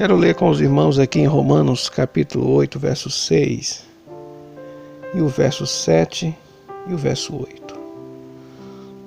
Quero ler com os irmãos aqui em Romanos capítulo 8, verso 6, e o verso 7 e o verso 8.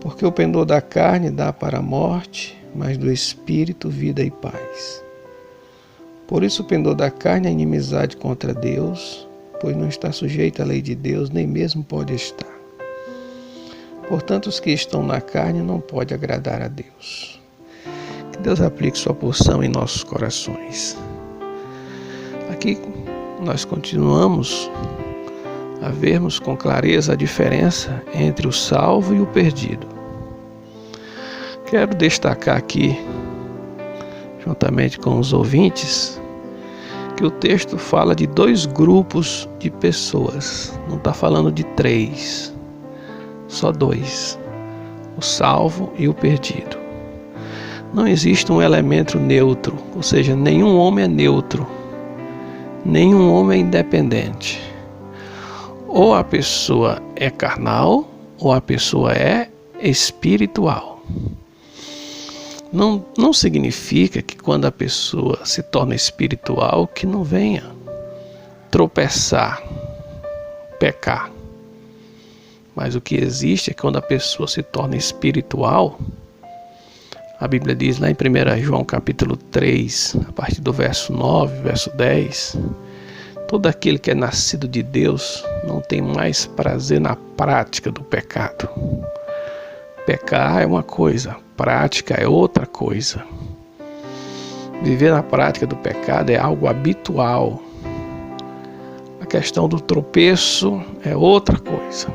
Porque o pendor da carne dá para a morte, mas do Espírito vida e paz. Por isso o pendor da carne é inimizade contra Deus, pois não está sujeito à lei de Deus, nem mesmo pode estar. Portanto, os que estão na carne não podem agradar a Deus. Que Deus aplique sua porção em nossos corações. Aqui nós continuamos a vermos com clareza a diferença entre o salvo e o perdido. Quero destacar aqui, juntamente com os ouvintes, que o texto fala de dois grupos de pessoas, não está falando de três, só dois, o salvo e o perdido. Não existe um elemento neutro, ou seja, nenhum homem é neutro, nenhum homem é independente. Ou a pessoa é carnal, ou a pessoa é espiritual. Não significa que quando a pessoa se torna espiritual, que não venha tropeçar, pecar. Mas o que existe é que quando a pessoa se torna espiritual, a Bíblia diz lá em 1 João capítulo 3, a partir do verso 9, verso 10, todo aquele que é nascido de Deus não tem mais prazer na prática do pecado. Pecar é uma coisa, prática é outra coisa. Viver na prática do pecado é algo habitual. A questão do tropeço é outra coisa.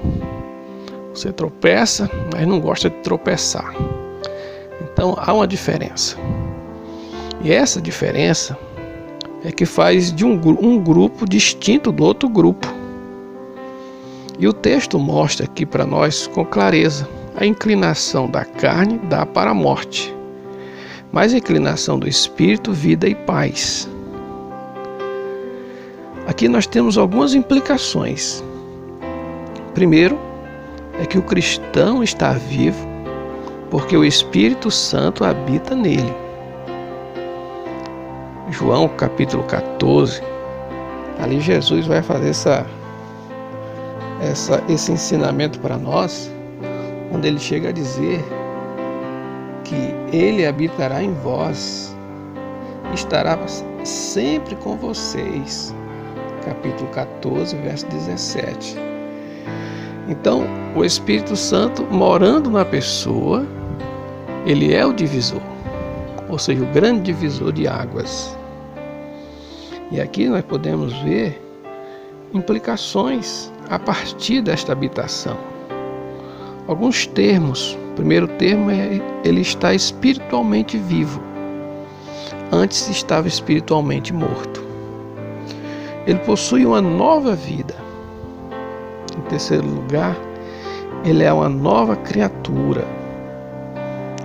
Você tropeça, mas não gosta de tropeçar. Então há uma diferença. E essa diferença é que faz de um grupo distinto do outro grupo. E o texto mostra aqui para nós com clareza: a inclinação da carne dá para a morte, mas a inclinação do Espírito, vida e paz. Aqui nós temos algumas implicações. Primeiro, é que o cristão está vivo porque o Espírito Santo habita nele. João capítulo 14, ali Jesus vai fazer esse ensinamento para nós, onde ele chega a dizer que ele habitará em vós, estará sempre com vocês. Capítulo 14, verso 17. Então, o Espírito Santo morando na pessoa, ele é o divisor, ou seja, o grande divisor de águas. E aqui nós podemos ver implicações a partir desta habitação. Alguns termos. O primeiro termo é: ele está espiritualmente vivo. Antes estava espiritualmente morto. Ele possui uma nova vida. Em terceiro lugar, ele é uma nova criatura.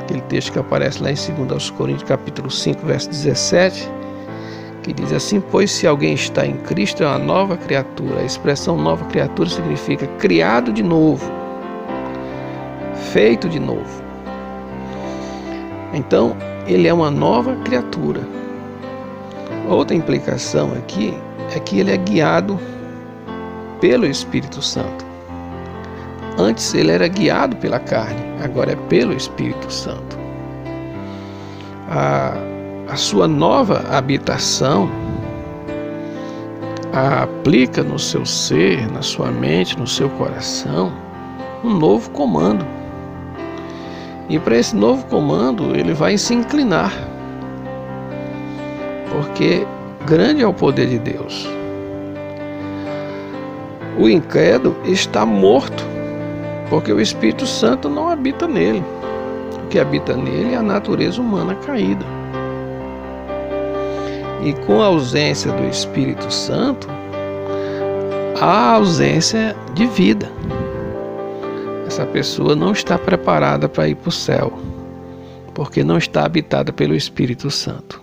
Aquele texto que aparece lá em 2 Coríntios capítulo 5, verso 17, que diz assim: pois se alguém está em Cristo, é uma nova criatura. A expressão nova criatura significa criado de novo, feito de novo. Então, ele é uma nova criatura. Outra implicação aqui é que ele é guiado pelo Espírito Santo. Antes ele era guiado pela carne, agora é pelo Espírito Santo. A sua nova habitação aplica no seu ser, na sua mente, no seu coração, um novo comando. E para esse novo comando ele vai se inclinar, porque grande é o poder de Deus. O incrédulo está morto, porque o Espírito Santo não habita nele. O que habita nele é a natureza humana caída. E com a ausência do Espírito Santo, há ausência de vida. Essa pessoa não está preparada para ir para o céu, porque não está habitada pelo Espírito Santo.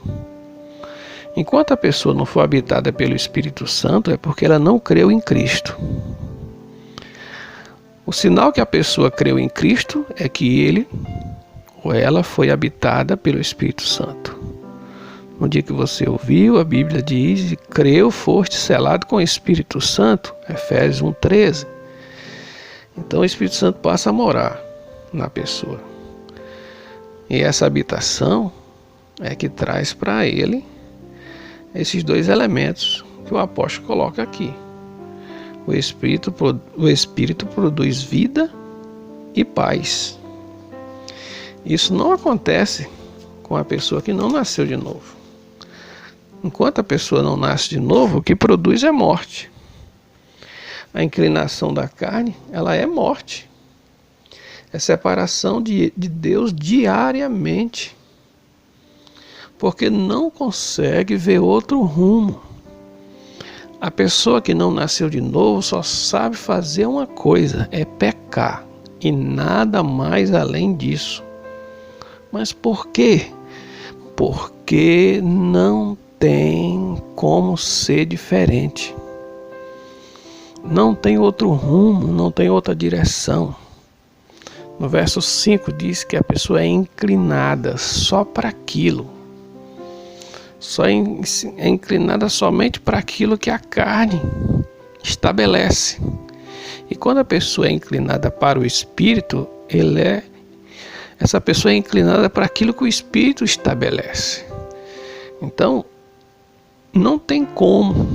Enquanto a pessoa não for habitada pelo Espírito Santo, é porque ela não creu em Cristo. O sinal que a pessoa creu em Cristo é que ele ou ela foi habitada pelo Espírito Santo. No dia que você ouviu, a Bíblia diz, creu, foste selado com o Espírito Santo, Efésios 1:13. Então o Espírito Santo passa a morar na pessoa. E essa habitação é que traz para ele esses dois elementos que o apóstolo coloca aqui. O Espírito produz vida e paz. Isso não acontece com a pessoa que não nasceu de novo. Enquanto a pessoa não nasce de novo, o que produz é morte. A inclinação da carne, ela é morte. É separação de Deus diariamente. Porque não consegue ver outro rumo. A pessoa que não nasceu de novo só sabe fazer uma coisa, é pecar. E nada mais além disso. Mas por quê? Porque não tem como ser diferente. Não tem outro rumo, não tem outra direção. No verso 5 diz que a pessoa é inclinada só para aquilo. É inclinada somente para aquilo que a carne estabelece. E quando a pessoa é inclinada para o Espírito, essa pessoa é inclinada para aquilo que o Espírito estabelece. Então, não tem como.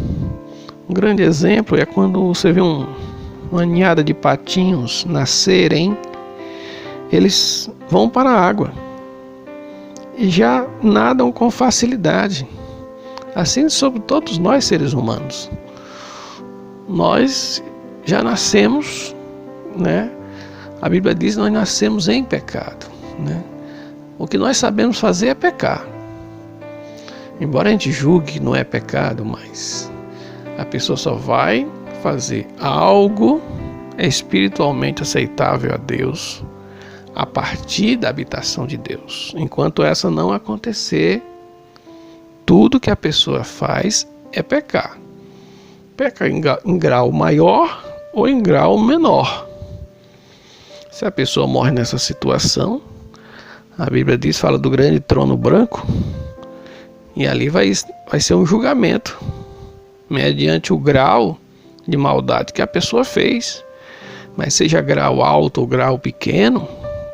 Um grande exemplo é quando você vê uma ninhada de patinhos nascerem, eles vão para a água e já nadam com facilidade. Assim sobre todos nós seres humanos. Nós já nascemos, né? A Bíblia diz que nós nascemos em pecado, né? O que nós sabemos fazer é pecar. Embora a gente julgue que não é pecado, mas a pessoa só vai fazer algo espiritualmente aceitável a Deus a partir da habitação de Deus. Enquanto essa não acontecer, tudo que a pessoa faz é pecar. Peca em grau maior ou em grau menor. Se a pessoa morre nessa situação, a Bíblia diz, fala do grande trono branco, e ali vai ser um julgamento, mediante o grau de maldade que a pessoa fez. Mas seja grau alto ou grau pequeno,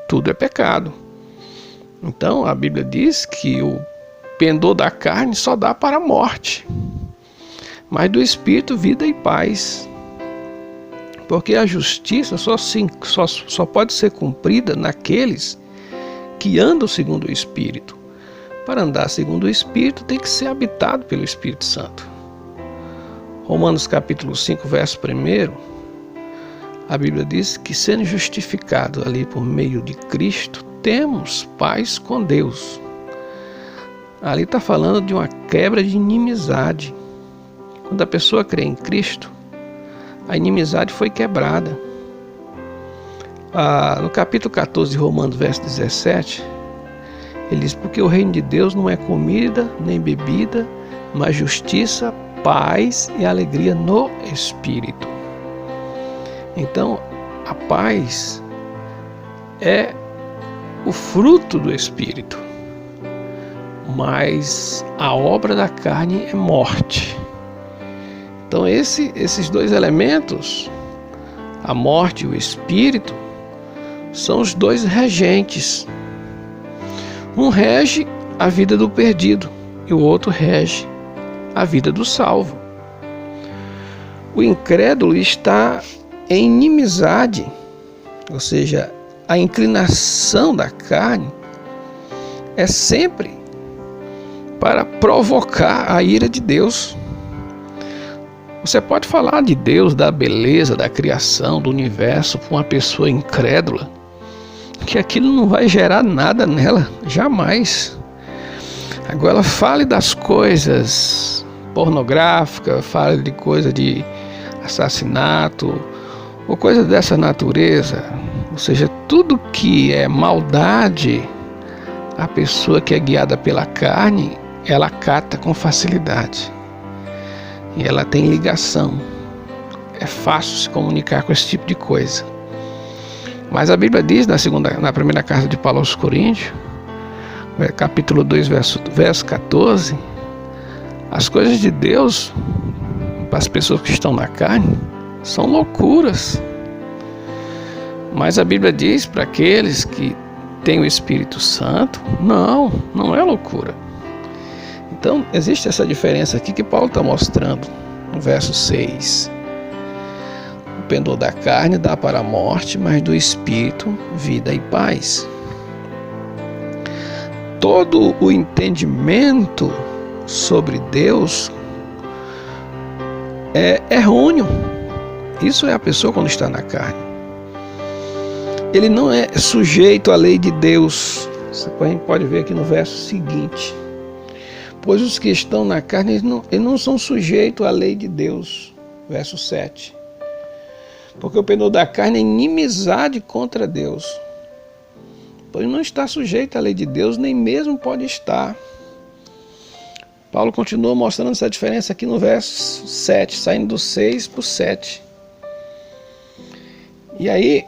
tudo é pecado. Então a Bíblia diz que o pendor da carne só dá para a morte, mas do Espírito vida e paz. Porque a justiça só pode ser cumprida naqueles que andam segundo o Espírito. Para andar segundo o Espírito tem que ser habitado pelo Espírito Santo. Romanos capítulo 5, verso 1, a Bíblia diz que sendo justificados ali por meio de Cristo, temos paz com Deus. Ali está falando de uma quebra de inimizade. Quando a pessoa crê em Cristo, a inimizade foi quebrada. No capítulo 14 de Romanos, verso 17, ele diz, porque o reino de Deus não é comida nem bebida, mas justiça, paz e alegria no Espírito. Então, a paz é o fruto do Espírito, mas a obra da carne é morte. Então esses dois elementos, a morte e o Espírito, são os dois regentes. Um rege a vida do perdido e o outro rege a vida do salvo. O incrédulo está em inimizade, ou seja, a inclinação da carne é sempre para provocar a ira de Deus. Você pode falar de Deus, da beleza, da criação, do universo para uma pessoa incrédula, que aquilo não vai gerar nada nela, jamais. Agora fale das coisas pornográficas, fale de coisa de assassinato, ou coisa dessa natureza, ou seja, tudo que é maldade, a pessoa que é guiada pela carne, ela cata com facilidade. E ela tem ligação. É fácil se comunicar com esse tipo de coisa. Mas a Bíblia diz na primeira carta de Paulo aos Coríntios, capítulo 2, verso 14, as coisas de Deus, para as pessoas que estão na carne, são loucuras. Mas a Bíblia diz para aqueles que têm o Espírito Santo, não é loucura. Então, existe essa diferença aqui que Paulo está mostrando no verso 6. O pendor da carne dá para a morte, mas do Espírito, vida e paz. Todo o entendimento sobre Deus é errôneo. Isso é a pessoa quando está na carne. Ele não é sujeito à lei de Deus. A gente pode ver aqui no verso seguinte. Pois os que estão na carne, eles não são sujeitos à lei de Deus. Verso 7. Porque o pendor da carne é inimizade contra Deus. Pois não está sujeito à lei de Deus, nem mesmo pode estar. Paulo continua mostrando essa diferença aqui no verso 7, saindo do 6 para o 7. E aí,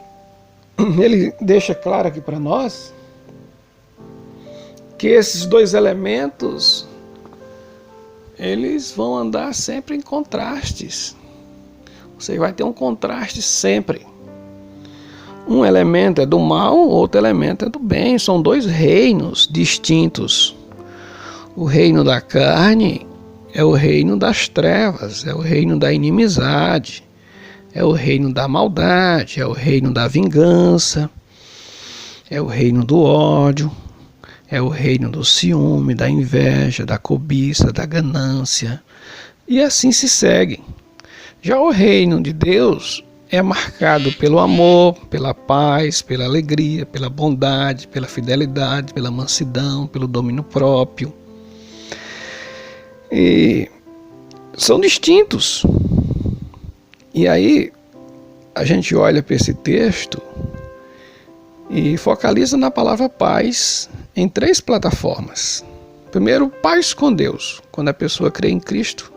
ele deixa claro aqui para nós que esses dois elementos, eles vão andar sempre em contrastes. Você vai ter um contraste sempre. Um elemento é do mal, outro elemento é do bem. São dois reinos distintos. O reino da carne é o reino das trevas, é o reino da inimizade, é o reino da maldade, é o reino da vingança, é o reino do ódio, é o reino do ciúme, da inveja, da cobiça, da ganância. E assim se segue. Já o reino de Deus é marcado pelo amor, pela paz, pela alegria, pela bondade, pela fidelidade, pela mansidão, pelo domínio próprio. E são distintos. E aí a gente olha para esse texto e focaliza na palavra paz em 3 plataformas. Primeiro, paz com Deus. Quando a pessoa crê em Cristo,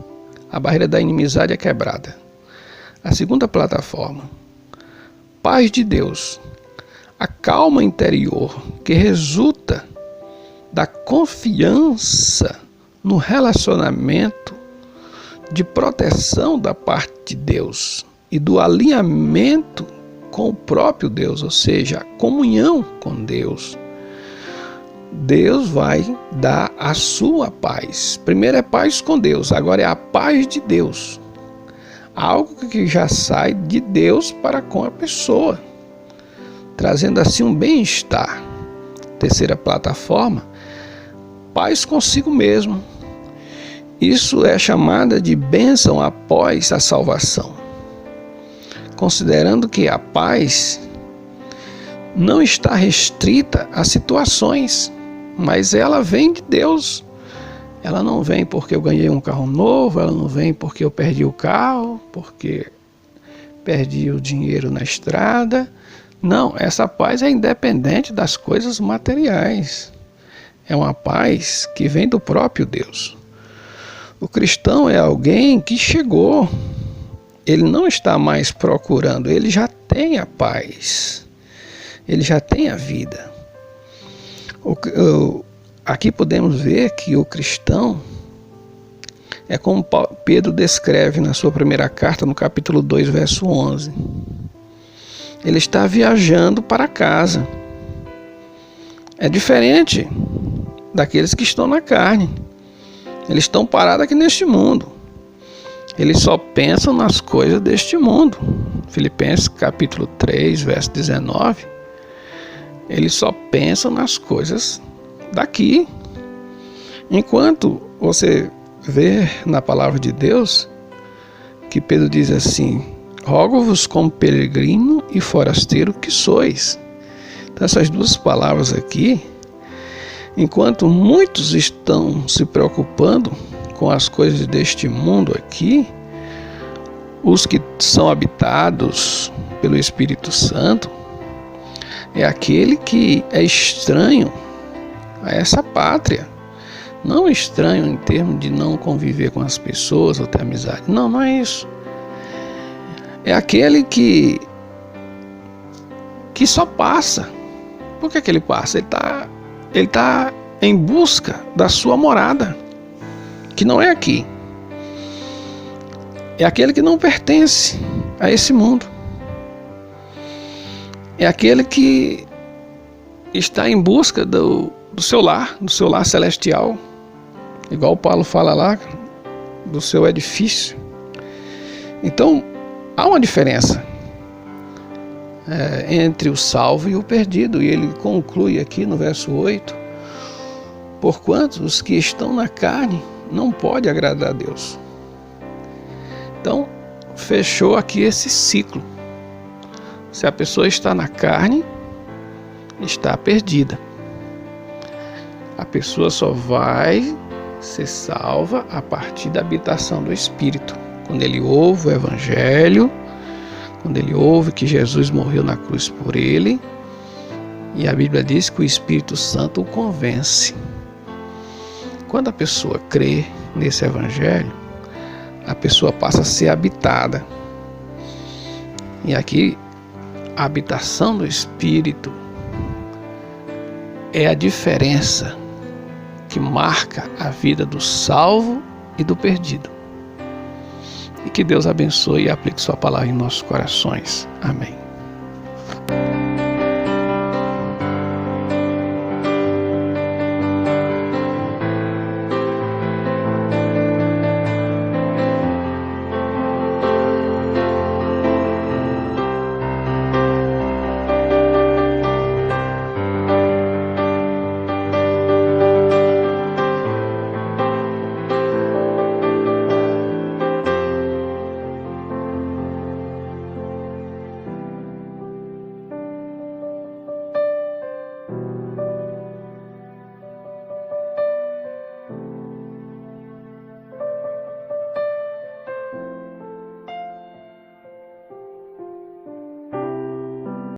a barreira da inimizade é quebrada. A segunda plataforma, paz de Deus. A calma interior que resulta da confiança no relacionamento de proteção da parte de Deus e do alinhamento com o próprio Deus, ou seja, a comunhão com Deus. Deus vai dar a sua paz. Primeiro é paz com Deus, agora é a paz de Deus. Algo que já sai de Deus para com a pessoa, trazendo assim um bem-estar. Terceira plataforma, paz consigo mesmo. Isso é chamada de bênção após a salvação. Considerando que a paz não está restrita a situações, mas ela vem de Deus. Ela não vem porque eu ganhei um carro novo, ela não vem porque eu perdi o carro, porque perdi o dinheiro na estrada. Não, essa paz é independente das coisas materiais. É uma paz que vem do próprio Deus. O cristão é alguém que chegou. Ele não está mais procurando, ele já tem a paz. Ele já tem a vida. Aqui podemos ver que o cristão é como Pedro descreve na sua primeira carta, no capítulo 2, verso 11. Ele está viajando para casa. É diferente daqueles que estão na carne. Eles estão parados aqui neste mundo. Eles só pensam nas coisas deste mundo. Filipenses capítulo 3, verso 19. Eles só pensam nas coisas daqui. Enquanto você vê na palavra de Deus que Pedro diz assim: rogo-vos como peregrino e forasteiro que sois. Então essas duas palavras aqui, enquanto muitos estão se preocupando com as coisas deste mundo aqui, os que são habitados pelo Espírito Santo é aquele que é estranho a essa pátria. Não estranho em termos de não conviver com as pessoas ou ter amizade. Não, não é isso. É aquele que só passa. Por que ele passa? Ele está em busca da sua morada, que não é aqui. É aquele que não pertence a esse mundo. É aquele que está em busca do seu lar celestial. Igual Paulo fala lá, do seu edifício. Então, há uma diferença entre o salvo e o perdido. E ele conclui aqui no verso 8: porquanto os que estão na carne não podem agradar a Deus. Então, fechou aqui esse ciclo. Se a pessoa está na carne, está perdida. A pessoa só vai ser salva a partir da habitação do Espírito. Quando ele ouve o Evangelho, quando ele ouve que Jesus morreu na cruz por ele, e a Bíblia diz que o Espírito Santo o convence. Quando a pessoa crê nesse Evangelho, a pessoa passa a ser habitada. E aqui, a habitação do Espírito é a diferença que marca a vida do salvo e do perdido. E que Deus abençoe e aplique sua palavra em nossos corações. Amém.